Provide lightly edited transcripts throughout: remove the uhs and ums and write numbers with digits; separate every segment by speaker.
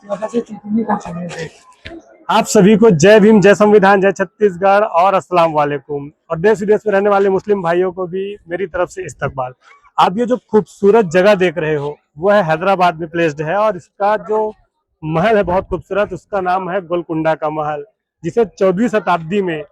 Speaker 1: आप सभी को जय भीम, जय संविधान, जय छत्तीसगढ़ और अस्सलाम वालेकुम। और देश विदेश में रहने वाले मुस्लिम भाइयों को भी मेरी तरफ से इस्तकबाल। आप ये जो खूबसूरत जगह देख रहे हो वो है हैदराबाद में प्लेस्ड है, और इसका जो महल है बहुत खूबसूरत, उसका नाम है गोलकुंडा का महल, जिसे 14वीं शताब्दी में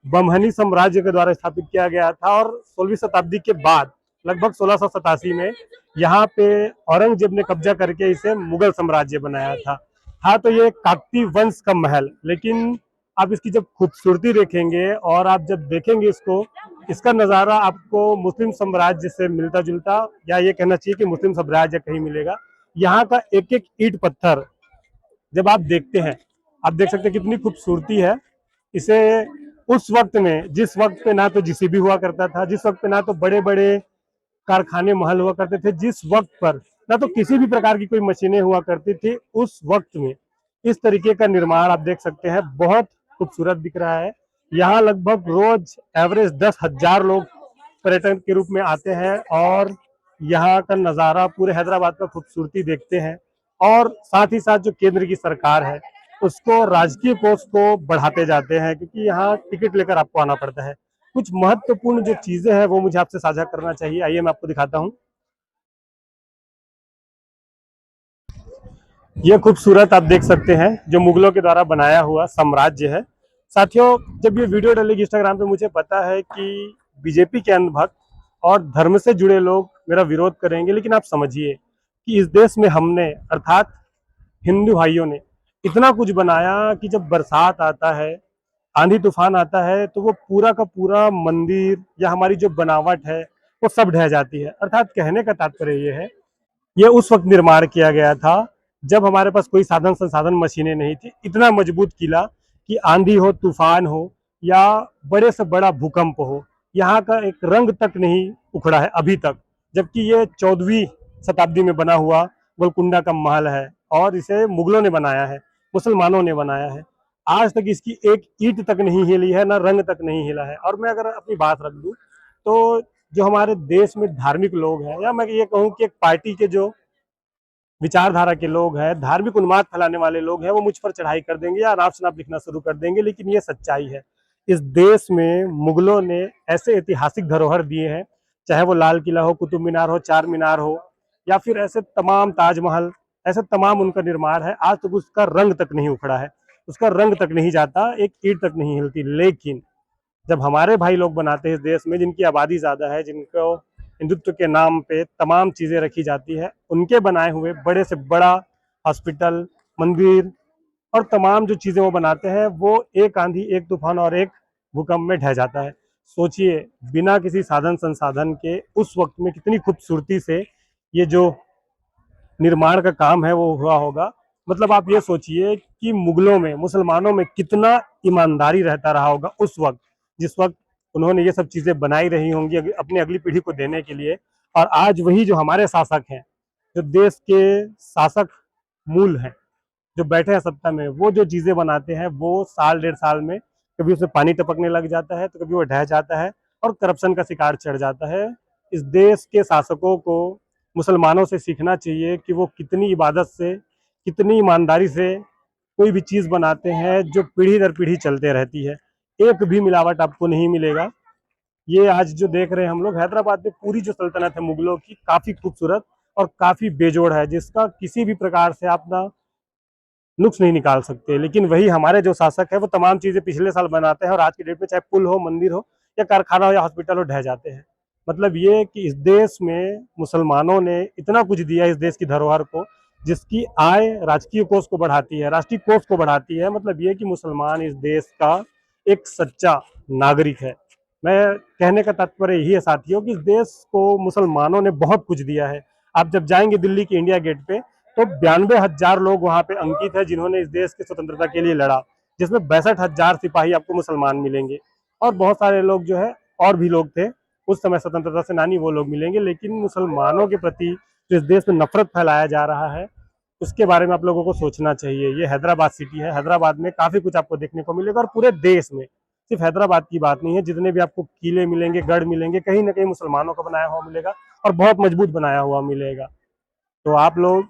Speaker 1: बमहनी साम्राज्य के द्वारा स्थापित किया गया था। और 16वीं शताब्दी के बाद लगभग 1687 में यहाँ पे औरंगजेब ने कब्जा करके इसे मुगल साम्राज्य बनाया था। हाँ, तो ये काकतीय वंश का महल, लेकिन आप इसकी जब खूबसूरती देखेंगे और आप जब देखेंगे इसको, इसका नज़ारा आपको मुस्लिम साम्राज्य से मिलता जुलता, या ये कहना चाहिए कि मुस्लिम साम्राज्य कहीं मिलेगा। यहाँ का एक एक ईंट पत्थर जब आप देखते हैं, आप देख सकते हैं कितनी खूबसूरती है इसे। उस वक्त में, जिस वक्त पे ना तो जीसीबी हुआ करता था, जिस वक्त पे ना तो बड़े बड़े कारखाने महल हुआ करते थे, जिस वक्त पर ना तो किसी भी प्रकार की कोई मशीनें हुआ करती थी, उस वक्त में इस तरीके का निर्माण आप देख सकते हैं। बहुत खूबसूरत दिख रहा है। यहाँ लगभग रोज एवरेज 10,000 लोग पर्यटन के रूप में आते हैं और यहाँ का नज़ारा, पूरे हैदराबाद का खूबसूरती देखते हैं। और साथ ही साथ जो केंद्र की सरकार है उसको राजकीय कोष को बढ़ाते जाते हैं, क्योंकि यहाँ टिकट लेकर आपको आना पड़ता है। कुछ महत्वपूर्ण जो चीजें हैं वो मुझे आपसे साझा करना चाहिए। आइए मैं आपको दिखाता हूँ। ये खूबसूरत आप देख सकते हैं जो मुगलों के द्वारा बनाया हुआ साम्राज्य है। साथियों, जब ये वीडियो डलेगी इंस्टाग्राम पे, मुझे पता है कि बीजेपी के अंधभक्त और धर्म से जुड़े लोग मेरा विरोध करेंगे, लेकिन आप समझिए कि इस देश में हमने, अर्थात हिंदू भाइयों ने, इतना कुछ बनाया कि जब बरसात आता है, आंधी तूफान आता है, तो वो पूरा का पूरा मंदिर या हमारी जो बनावट है वो सब ढह जाती है। अर्थात कहने का तात्पर्य ये है, ये उस वक्त निर्माण किया गया था जब हमारे पास कोई साधन संसाधन, मशीनें नहीं थी। इतना मजबूत किला कि आंधी हो, तूफान हो या बड़े से बड़ा भूकंप हो, यहाँ का एक रंग तक नहीं उखड़ा है अभी तक। जबकि ये 14वीं शताब्दी में बना हुआ गोलकुंडा का महल है और इसे मुगलों ने बनाया है, मुसलमानों ने बनाया है। आज तक इसकी एक ईंट तक नहीं हिली है, ना रंग तक नहीं हिला है। और मैं अगर अपनी बात रख दूं, तो जो हमारे देश में धार्मिक लोग हैं, या मैं ये कहूँ कि एक पार्टी के जो विचारधारा के लोग हैं, धार्मिक उन्माद फैलाने वाले लोग हैं, वो मुझ पर चढ़ाई कर देंगे या नाप शनाप लिखना शुरू कर देंगे, लेकिन ये सच्चाई है। इस देश में मुगलों ने ऐसे ऐतिहासिक धरोहर दिए हैं, चाहे वो लाल किला हो, कुतुब मीनार हो, चार मीनार हो, या फिर ऐसे तमाम ताजमहल, ऐसे तमाम उनका निर्माण है। आज तक उसका रंग तक नहीं उखड़ा है, उसका रंग तक नहीं जाता, एक ईंट तक नहीं हिलती। लेकिन जब हमारे भाई लोग बनाते हैं इस देश में, जिनकी आबादी ज़्यादा है, जिनको हिंदुत्व के नाम पे तमाम चीज़ें रखी जाती है, उनके बनाए हुए बड़े से बड़ा हॉस्पिटल, मंदिर और तमाम जो चीज़ें वो बनाते हैं, वो एक आंधी, एक तूफान और एक भूकंप में ढह जाता है। सोचिए, बिना किसी साधन संसाधन के उस वक्त में कितनी खूबसूरती से ये जो निर्माण का काम है वो हुआ होगा। मतलब आप ये सोचिए कि मुगलों में, मुसलमानों में कितना ईमानदारी रहता रहा होगा उस वक्त, जिस वक्त उन्होंने ये सब चीज़ें बनाई रही होंगी अपनी अगली पीढ़ी को देने के लिए। और आज वही जो हमारे शासक हैं, जो देश के शासक मूल हैं, जो बैठे हैं सत्ता में, वो जो चीज़ें बनाते हैं वो साल डेढ़ साल में कभी उसमें पानी टपकने लग जाता है, तो कभी वो ढह जाता है और करप्शन का शिकार चढ़ जाता है। इस देश के शासकों को मुसलमानों से सीखना चाहिए कि वो कितनी इबादत से, कितनी ईमानदारी से कोई भी चीज़ बनाते हैं जो पीढ़ी दर पीढ़ी चलते रहती है। एक भी मिलावट आपको नहीं मिलेगा। ये आज जो देख रहे हैं हम लोग, हैदराबाद में पूरी जो सल्तनत है मुगलों की, काफ़ी खूबसूरत और काफ़ी बेजोड़ है, जिसका किसी भी प्रकार से आप ना नुक्स नहीं निकाल सकते। लेकिन वही हमारे जो शासक है वो तमाम चीज़ें पिछले साल बनाते हैं और आज की डेट में चाहे पुल हो, मंदिर हो या कारखाना हो या हॉस्पिटल हो, ढह जाते हैं। मतलब ये कि इस देश में मुसलमानों ने इतना कुछ दिया इस देश की धरोहर को, जिसकी आय राजकीय कोष को बढ़ाती है, राष्ट्रीय कोष को बढ़ाती है। मतलब ये कि मुसलमान इस देश का एक सच्चा नागरिक है। मैं कहने का तात्पर्य यही है साथियों कि इस देश को मुसलमानों ने बहुत कुछ दिया है। आप जब जाएंगे दिल्ली के इंडिया गेट पे, तो 92,000 लोग वहाँ पे अंकित है जिन्होंने इस देश की स्वतंत्रता के लिए लड़ा, जिसमें 62,000 सिपाही आपको मुसलमान मिलेंगे। और बहुत सारे लोग जो है, और भी लोग थे उस समय स्वतंत्रता सेनानी, वो लोग मिलेंगे। लेकिन मुसलमानों के प्रति जो इस देश में नफरत फैलाया जा रहा है, उसके बारे में आप लोगों को सोचना चाहिए। ये हैदराबाद सिटी है, हैदराबाद में काफ़ी कुछ आपको देखने को मिलेगा, और पूरे देश में, सिर्फ हैदराबाद की बात नहीं है, जितने भी आपको किले मिलेंगे, गढ़ मिलेंगे, कहीं ना कहीं मुसलमानों का बनाया हुआ मिलेगा और बहुत मजबूत बनाया हुआ मिलेगा। तो आप लोग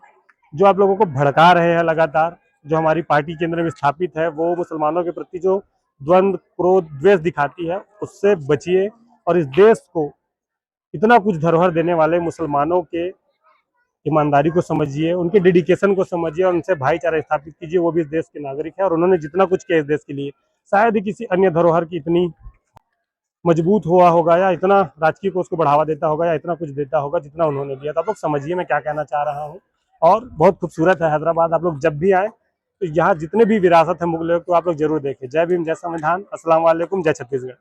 Speaker 1: जो आप लोगों को भड़का रहे हैं लगातार, जो हमारी पार्टी केंद्र में स्थापित है, वो मुसलमानों के प्रति जो द्वंद्व, क्रोध, द्वेष दिखाती है, उससे बचिए। और इस देश को इतना कुछ धरोहर देने वाले मुसलमानों के ईमानदारी को समझिए, उनके डेडिकेशन को समझिए और उनसे भाईचारा स्थापित कीजिए। वो भी इस देश के नागरिक है और उन्होंने जितना कुछ किया इस देश के लिए, शायद ही किसी अन्य धरोहर की इतनी मजबूत हुआ होगा, या इतना राजकीय को उसको बढ़ावा देता होगा, या इतना कुछ देता होगा जितना उन्होंने दिया। तो आप लोग समझिए मैं क्या कहना चाह रहा हूँ। और बहुत खूबसूरत है हैदराबाद, आप लोग जब भी आए तो यहाँ जितने भी विरासत है मुगलों को आप लोग जरूर देखें। जय भीम, जय संविधान, अस्सलाम वालेकुम, जय छत्तीसगढ़।